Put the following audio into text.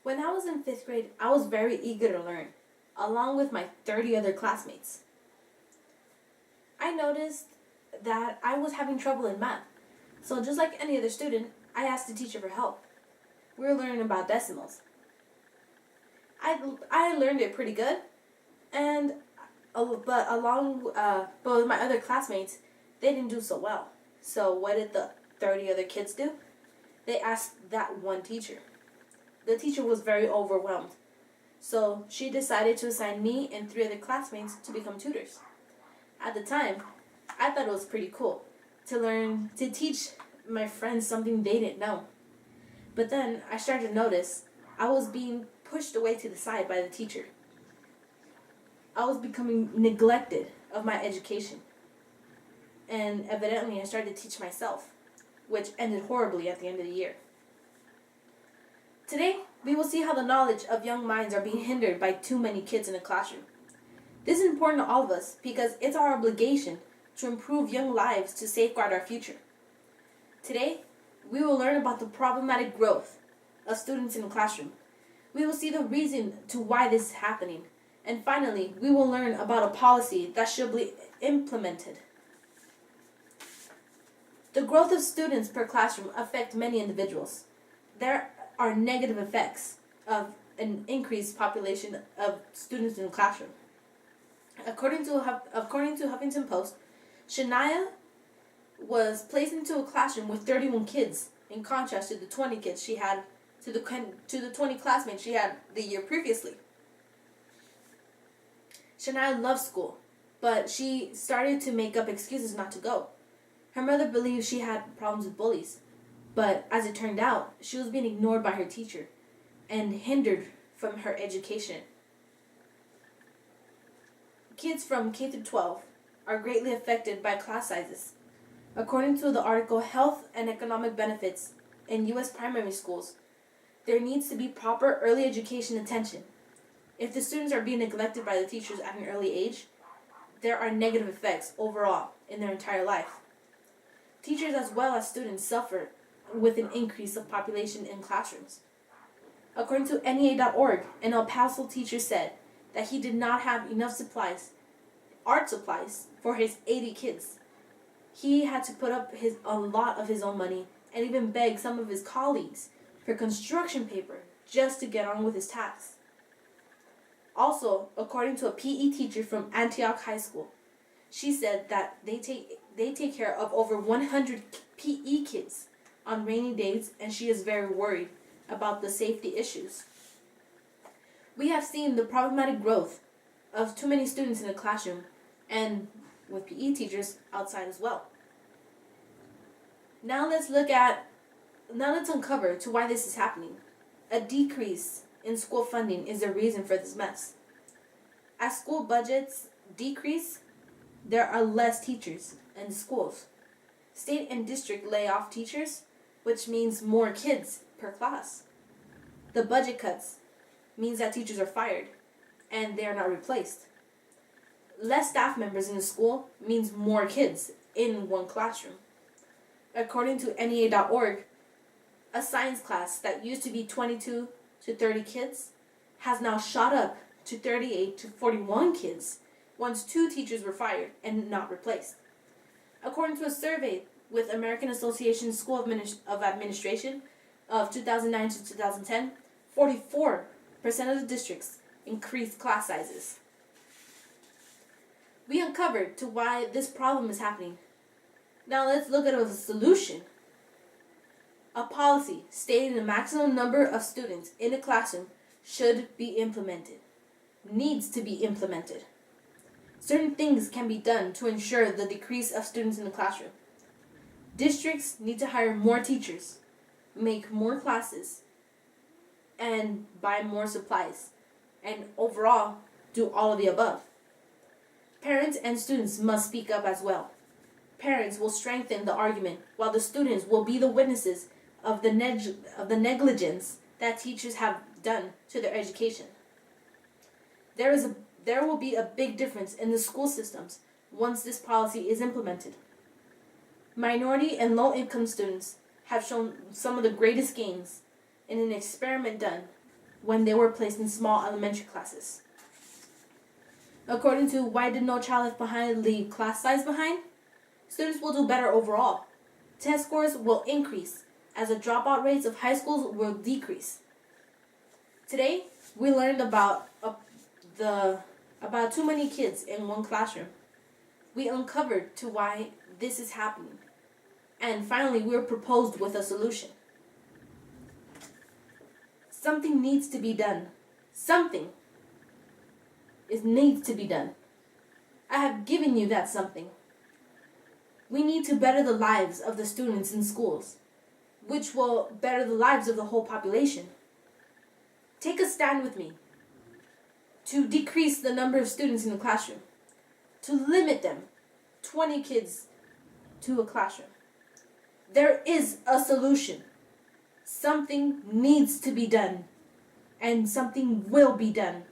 When I was in 5th grade, I was very eager to learn, along with my 30 other classmates. I noticed that I was having trouble in math, so just like any other student, I asked the teacher for help. We were learning about decimals. I learned it pretty good, and but with my other classmates, they didn't do so well. So what did the 30 other kids do? They asked that one teacher. The teacher was very overwhelmed, so she decided to assign me and 3 other classmates to become tutors. At the time, I thought it was pretty cool to teach my friends something they didn't know. But then I started to notice I was being pushed away to the side by the teacher. I was becoming neglected of my education. And evidently I started to teach myself, which ended horribly at the end of the year. Today, we will see how the knowledge of young minds are being hindered by too many kids in a classroom. This is important to all of us because it's our obligation to improve young lives to safeguard our future. Today, we will learn about the problematic growth of students in the classroom. We will see the reason to why this is happening. And finally, we will learn about a policy that should be implemented. The growth of students per classroom affect many individuals. There are negative effects of an increased population of students in the classroom. According to Huffington Post, Shania was placed into a classroom with 31 kids, in contrast to the 20 kids she had to the 20 classmates she had the year previously. Shania loved school, but she started to make up excuses not to go. Her mother believed she had problems with bullies, but as it turned out, she was being ignored by her teacher and hindered from her education. Kids from K through 12 are greatly affected by class sizes. According to the article Health and Economic Benefits in U.S. Primary Schools, there needs to be proper early education attention. If the students are being neglected by the teachers at an early age, there are negative effects overall in their entire life. Teachers as well as students suffer with an increase of population in classrooms. According to NEA.org, an El Paso teacher said that he did not have enough art supplies, for his 80 kids. He had to put up a lot of his own money and even beg some of his colleagues for construction paper just to get on with his tasks. Also, according to a PE teacher from Antioch High School, she said that they take care of over 100 PE kids on rainy days, and she is very worried about the safety issues. We have seen the problematic growth of too many students in the classroom and with PE teachers outside as well. Now let's uncover to why this is happening. A decrease in school funding is the reason for this mess. As school budgets decrease, there are less teachers in schools. State and district lay off teachers, which means more kids per class. The budget cuts means that teachers are fired and they are not replaced. Less staff members in the school means more kids in one classroom. According to NEA.org, a science class that used to be 22 to 30 kids has now shot up to 38 to 41 kids once 2 teachers were fired and not replaced. According to a survey with American Association School of Administration of 2009 to 2010, 44% of the districts increased class sizes. We uncovered to why this problem is happening. Now let's look at a solution. A policy stating the maximum number of students in a classroom should be implemented. Needs to be implemented. Certain things can be done to ensure the decrease of students in the classroom. Districts need to hire more teachers, make more classes, and buy more supplies, and overall do all of the above. Parents and students must speak up as well. Parents will strengthen the argument, while the students will be the witnesses of the negligence that teachers have done to their education. There will be a big difference in the school systems once this policy is implemented. Minority and low-income students have shown some of the greatest gains in an experiment done when they were placed in small elementary classes. According to Why Did No Child Left Behind Leave Class Size Behind, students will do better overall. Test scores will increase as the dropout rates of high schools will decrease. Today, we learned about too many kids in one classroom. We uncovered to why this is happening. And finally, we were proposed with a solution. Something needs to be done. Something needs to be done. I have given you that something. We need to better the lives of the students in schools, which will better the lives of the whole population. Take a stand with me to decrease the number of students in the classroom, to limit them, 20 kids to a classroom. There is a solution. Something needs to be done, and something will be done.